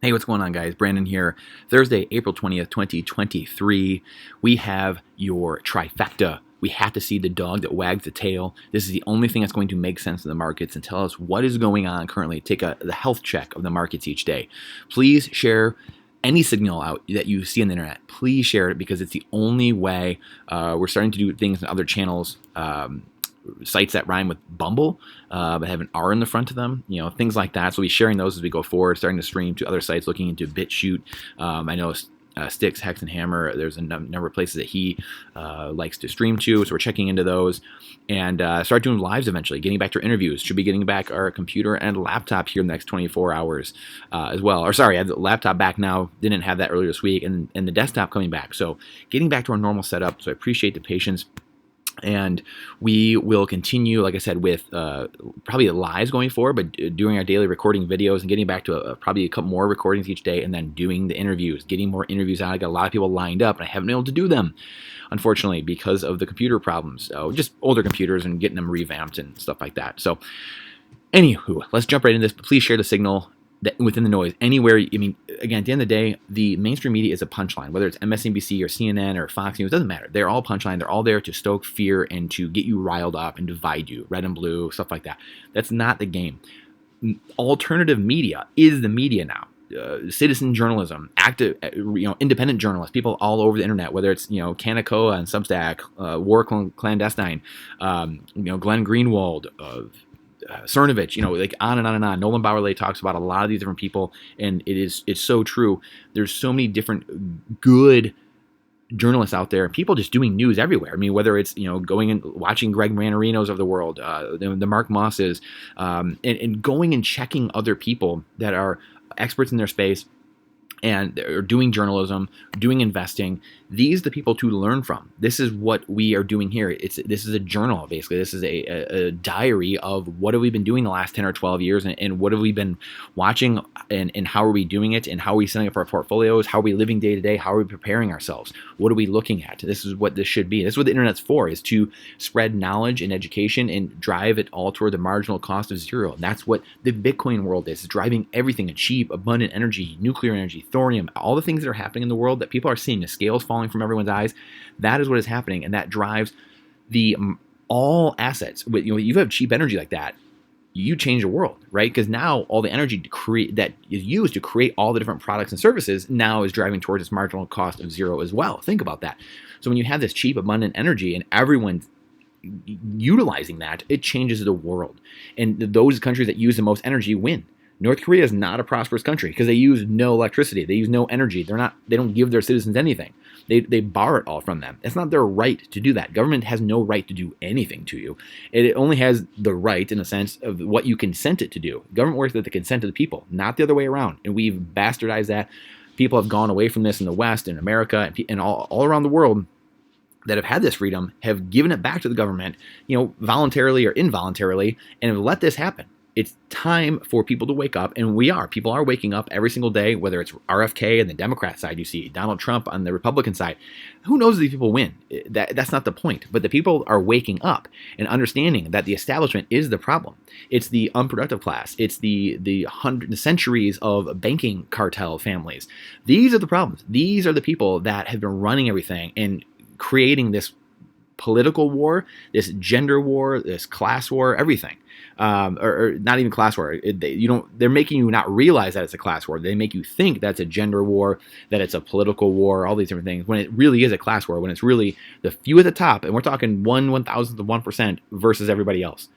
Hey, what's going on, guys? Brandon here. Thursday, April 20th, 2023. We have your trifecta. We have to see the dog that wags the tail. This is the only thing that's going to make sense in the markets and tell us what is going on currently. Take the health check of the markets each day. Please share any signal out that you see on the internet. Please share it because it's the only way. We're starting to do things in other channels. Sites that rhyme with Bumble, but have an R in the front of them, things like that. So we'll be sharing those as we go forward, starting to stream to other sites, looking into BitChute. I know Styx, Hex, and Hammer, there's a number of places that he likes to stream to, so we're checking into those, and start doing lives eventually, getting back to our interviews. Should be getting back our computer and laptop here in the next 24 hours as well. Or sorry, I have the laptop back now, didn't have that earlier this week, and the desktop coming back. So getting back to our normal setup, so I appreciate the patience. And we will continue, like I said, with probably the lives going forward, but doing our daily recording videos and getting back to probably a couple more recordings each day, and then doing the interviews, getting more interviews out. I got a lot of people lined up, and I haven't been able to do them, unfortunately, because of the computer problems. So just older computers and getting them revamped and stuff like that. So anywho, let's jump right into this. Please share the signal within the noise anywhere. I mean, again, at the end of the day, the mainstream media is a punchline. Whether it's MSNBC or CNN or Fox News, it doesn't matter. They're all punchline. They're all there to stoke fear and to get you riled up and divide you, red and blue, stuff like that. That's not the game. Alternative media is the media now. Citizen journalism, active, independent journalists, people all over the internet, whether it's Kaneko and Substack, War Clandestine, Glenn Greenwald, Cernovich, like on and on and on. Nolan Bowerley talks about a lot of these different people, and it's so true. There's so many different good journalists out there, people just doing news everywhere. I mean, whether it's going and watching Greg Manarinos of the world, the Mark Mosses, and going and checking other people that are experts in their space and are doing journalism, doing investing. These are the people to learn from. This is what we are doing here. This is a journal, basically. This is a diary of what have we been doing the last 10 or 12 years, and what have we been watching, and how are we doing it, and how are we setting up our portfolios, how are we living day to day, how are we preparing ourselves, what are we looking at. This is what this should be. This is what the internet's for, is to spread knowledge and education and drive it all toward the marginal cost of zero. And that's what the Bitcoin world is driving everything, a cheap, abundant energy, nuclear energy, thorium, all the things that are happening in the world that people are seeing, the scales falling from everyone's eyes. That is what is happening, and that drives the all assets. You have cheap energy like that, you change the world, right? Because now all the energy that is used to create all the different products and services now is driving towards this marginal cost of zero as well. Think about that. So when you have this cheap, abundant energy and everyone's utilizing that, it changes the world. And those countries that use the most energy win. North Korea is not a prosperous country because they use no electricity. They use no energy. They don't give their citizens anything. They borrow it all from them. It's not their right to do that. Government has no right to do anything to you. It only has the right, in a sense, of what you consent it to do. Government works with the consent of the people, not the other way around. And we've bastardized that. People have gone away from this in the West, in America, and all around the world that have had this freedom have given it back to the government, voluntarily or involuntarily, and have let this happen. It's time for people to wake up, and people are waking up every single day, whether it's RFK on the Democrat side, you see Donald Trump on the Republican side. Who knows if these people win? That's not the point. But the people are waking up and understanding that the establishment is the problem. It's the unproductive class. It's the centuries of banking cartel families. These are the problems. These are the people that have been running everything and creating this political war, this gender war, this class war, everything. Or not even class war. They're making you not realize that it's a class war. They make you think that's a gender war, that it's a political war, all these different things, when it really is a class war, when it's really the few at the top, and we're talking 1/1000th of 1% versus everybody else.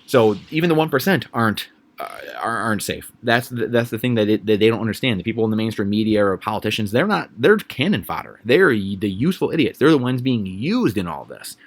So even the 1% aren't safe. That's the thing that they don't understand. The people in the mainstream media or politicians, they're cannon fodder. They're the useful idiots. They're the ones being used in all this.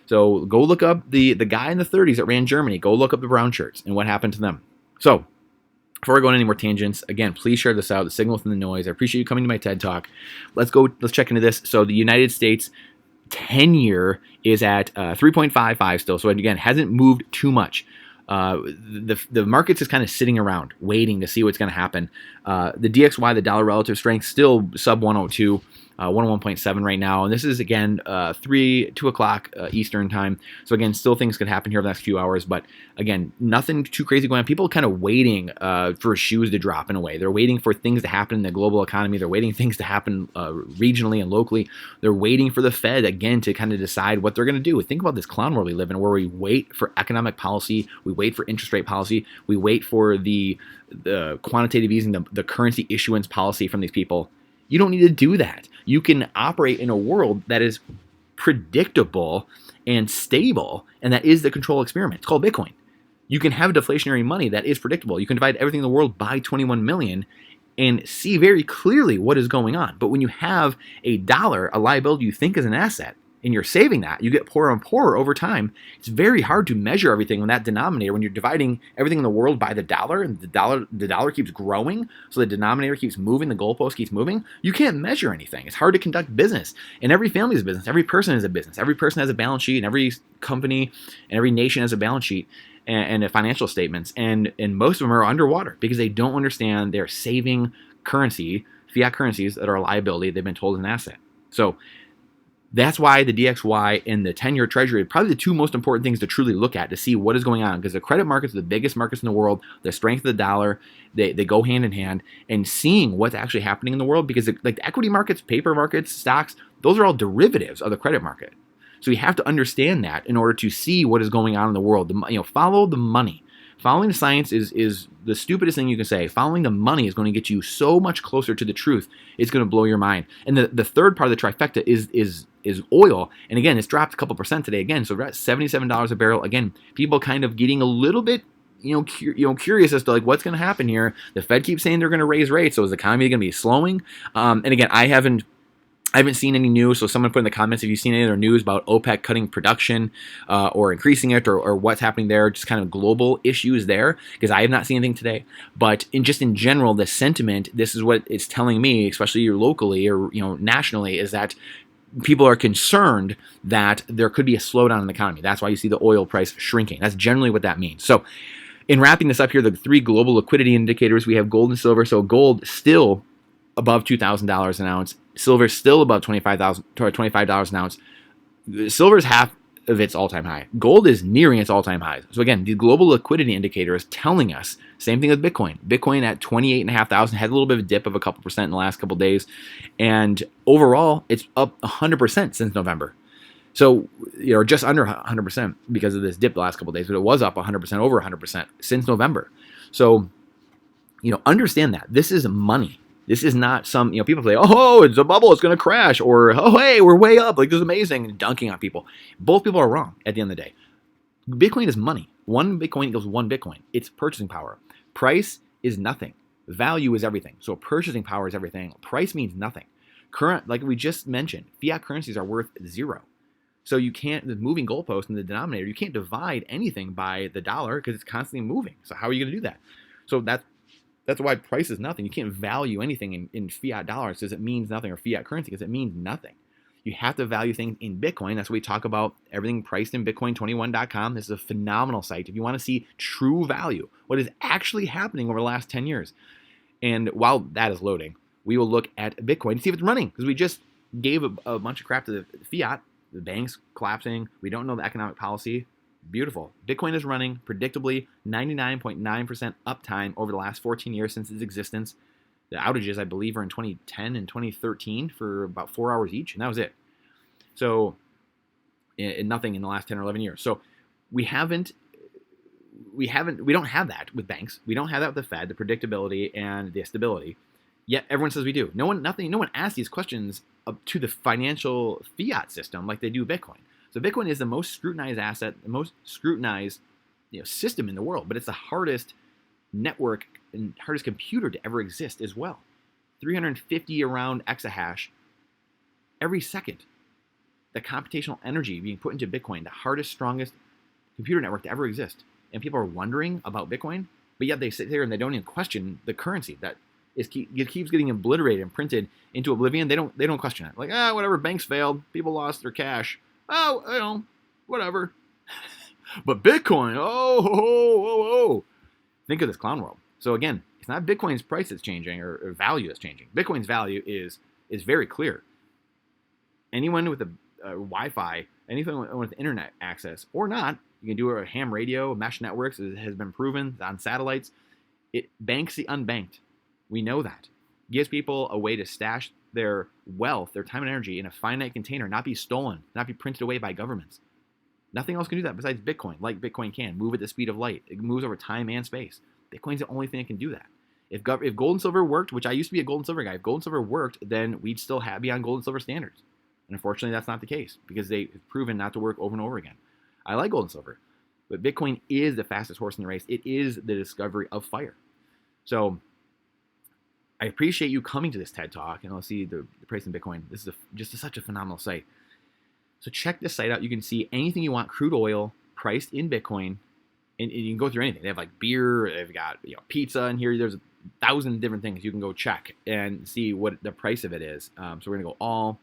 So go look up the guy in the 30s that ran Germany. Go look up the brown shirts and what happened to them. So before I go on any more tangents, again, please share this out. The signal from the noise. I appreciate you coming to my TED Talk. Let's check into this. So the United States 10-year is at 3.55 still. So again, hasn't moved too much. The market's just kind of sitting around waiting to see what's going to happen. The DXY, the dollar relative strength, still sub 102. 101.7 right now. And this is, again, 2 o'clock Eastern time. So, again, still things could happen here over the next few hours. But, again, nothing too crazy going on. People kind of waiting for shoes to drop in a way. They're waiting for things to happen in the global economy. They're waiting things to happen regionally and locally. They're waiting for the Fed, again, to kind of decide what they're going to do. Think about this clown world we live in, where we wait for economic policy. We wait for interest rate policy. We wait for the quantitative easing, the currency issuance policy from these people. You don't need to do that. You can operate in a world that is predictable and stable, and that is the control experiment. It's called Bitcoin. You can have deflationary money that is predictable. You can divide everything in the world by 21 million and see very clearly what is going on. But when you have a dollar, a liability you think is an asset, and you're saving that, you get poorer and poorer over time. It's very hard to measure everything on that denominator when you're dividing everything in the world by the dollar, and the dollar keeps growing, so the denominator keeps moving, the goalpost keeps moving. You can't measure anything. It's hard to conduct business. And every family is a business. Every person is a business. Every person has a balance sheet, and every company and every nation has a balance sheet and financial statements. And most of them are underwater because they don't understand they're saving currency, fiat currencies that are a liability they've been told is an asset. So that's why the DXY and the 10-year Treasury are probably the two most important things to truly look at to see what is going on, because the credit markets are the biggest markets in the world. The strength of the dollar, they go hand in hand, and seeing what's actually happening in the world, because the equity markets, paper markets, stocks, those are all derivatives of the credit market. So you have to understand that in order to see what is going on in the world. Follow the money. Following the science is the stupidest thing you can say. Following the money is going to get you so much closer to the truth. It's going to blow your mind. And the third part of the trifecta is oil. And again, it's dropped a couple percent today again. So we're at $77 a barrel. Again, people kind of getting a little bit curious as to like what's going to happen here. The Fed keeps saying they're going to raise rates. So is the economy going to be slowing? And again, I haven't seen any news, so someone put in the comments if you've seen any other news about OPEC cutting production or increasing it, or what's happening there, just kind of global issues there, because I have not seen anything today. But in general, the sentiment, this is what it's telling me, especially locally or nationally, is that people are concerned that there could be a slowdown in the economy. That's why you see the oil price shrinking. That's generally what that means. So in wrapping this up here, the three global liquidity indicators, we have gold and silver. So gold still above $2,000 an ounce. Silver still above $25 an ounce. Silver is half of its all-time high. Gold is nearing its all-time highs. So again, the global liquidity indicator is telling us, same thing with Bitcoin. Bitcoin at 28,500 had a little bit of a dip of a couple percent in the last couple days. And overall, it's up 100% since November. So, just under 100% because of this dip the last couple days, but it was up 100%, over 100% since November. So, understand that. This is money. This is not some, people say, oh, it's a bubble, it's going to crash, or, oh, hey, we're way up, like this is amazing, and dunking on people. Both people are wrong at the end of the day. Bitcoin is money. One Bitcoin equals one Bitcoin. It's purchasing power. Price is nothing. Value is everything. So purchasing power is everything. Price means nothing. Current, like we just mentioned, fiat currencies are worth zero. So you can't, the moving goalpost in the denominator, you can't divide anything by the dollar because it's constantly moving. So how are you going to do that? So that's why price is nothing. You can't value anything in fiat dollars because it means nothing, or fiat currency because it means nothing. You have to value things in Bitcoin. That's what we talk about, everything priced in Bitcoin21.com. This is a phenomenal site if you want to see true value, what is actually happening over the last 10 years. And while that is loading, we will look at Bitcoin to see if it's running, because we just gave a bunch of crap to the fiat, the banks collapsing. We don't know the economic policy. Beautiful. Bitcoin is running predictably 99.9% uptime over the last 14 years since its existence. The outages, I believe, are in 2010 and 2013 for about 4 hours each, and that was it. So, nothing in the last 10 or 11 years. So, we don't have that with banks. We don't have that with the Fed, the predictability and the stability. Yet everyone says we do. No one asks these questions to the financial fiat system like they do Bitcoin. So Bitcoin is the most scrutinized asset, the most scrutinized system in the world, but it's the hardest network and hardest computer to ever exist as well. 350 around exahash every second. The computational energy being put into Bitcoin, the hardest, strongest computer network to ever exist. And people are wondering about Bitcoin, but yet they sit there and they don't even question the currency that it keeps getting obliterated and printed into oblivion. They don't question it. Like, whatever, banks failed, people lost their cash. Oh, whatever. But Bitcoin, oh. Think of this clown world. So again, it's not Bitcoin's price that's changing or value that's changing. Bitcoin's value is very clear. anyone with a Wi-Fi, anything with internet access or not, you can do it with ham radio, mesh networks. It has been proven on satellites. It banks the unbanked. We know that. It gives people a way to stash their wealth, their time and energy in a finite container, not be stolen, not be printed away by governments. Nothing else can do that besides Bitcoin, like Bitcoin can. Move at the speed of light. It moves over time and space. Bitcoin's the only thing that can do that. If gold and silver worked, which I used to be a gold and silver guy, if gold and silver worked, then we'd still be on gold and silver standards. And unfortunately, that's not the case because they've proven not to work over and over again. I like gold and silver, but Bitcoin is the fastest horse in the race. It is the discovery of fire. So I appreciate you coming to this TED Talk, and I'll see the price in Bitcoin. This is just such a phenomenal site. So check this site out. You can see anything you want, crude oil priced in Bitcoin, and you can go through anything. They have like beer, they've got pizza in here. There's 1,000 different things you can go check and see what the price of it is. So we're gonna go all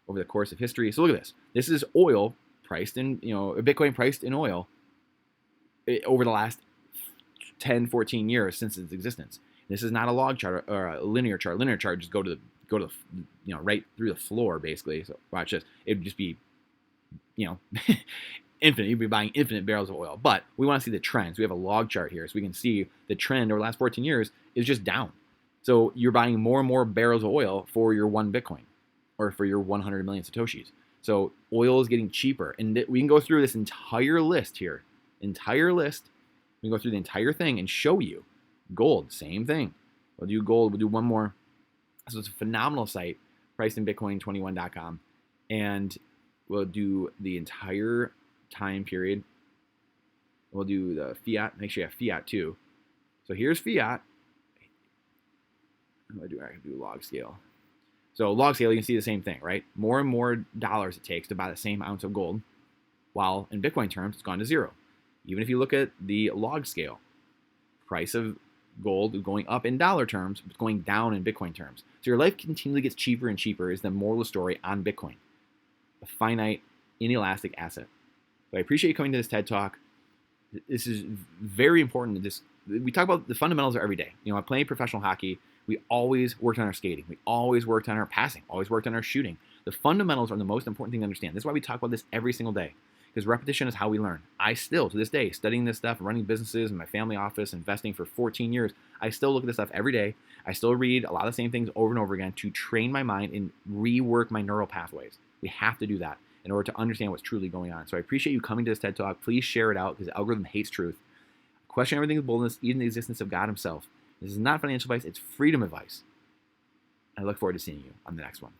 over the course of history. So look at this. This is oil priced in, Bitcoin priced in oil over the last 10, 14 years since its existence. This is not a log chart or a linear chart. Linear chart just go to the right through the floor basically. So watch this. It'd just be infinite. You'd be buying infinite barrels of oil. But we want to see the trends. We have a log chart here, so we can see the trend over the last 14 years is just down. So you're buying more and more barrels of oil for your one Bitcoin or for your 100 million Satoshis. So oil is getting cheaper. And we can go through this entire list here. We can go through the entire thing and show you. Gold, same thing. We'll do gold. We'll do one more. So it's a phenomenal site, priced in Bitcoin21.com. And we'll do the entire time period. We'll do the fiat. Make sure you have fiat too. So here's fiat. I can do log scale. So log scale, you can see the same thing, right? More and more dollars it takes to buy the same ounce of gold, while in Bitcoin terms, it's gone to zero. Even if you look at the log scale, price of gold going up in dollar terms, but going down in Bitcoin terms. So your life continually gets cheaper and cheaper is the moral of the story on Bitcoin, a finite, inelastic asset. So I appreciate you coming to this TED Talk. This is very important. We talk about the fundamentals of every day. I play professional hockey. We always worked on our skating. We always worked on our passing. Always worked on our shooting. The fundamentals are the most important thing to understand. This is why we talk about this every single day, because repetition is how we learn. I still, to this day, studying this stuff, running businesses in my family office, investing for 14 years, I still look at this stuff every day. I still read a lot of the same things over and over again to train my mind and rework my neural pathways. We have to do that in order to understand what's truly going on. So I appreciate you coming to this TED Talk. Please share it out because the algorithm hates truth. Question everything with boldness, even the existence of God himself. This is not financial advice, it's freedom advice. I look forward to seeing you on the next one.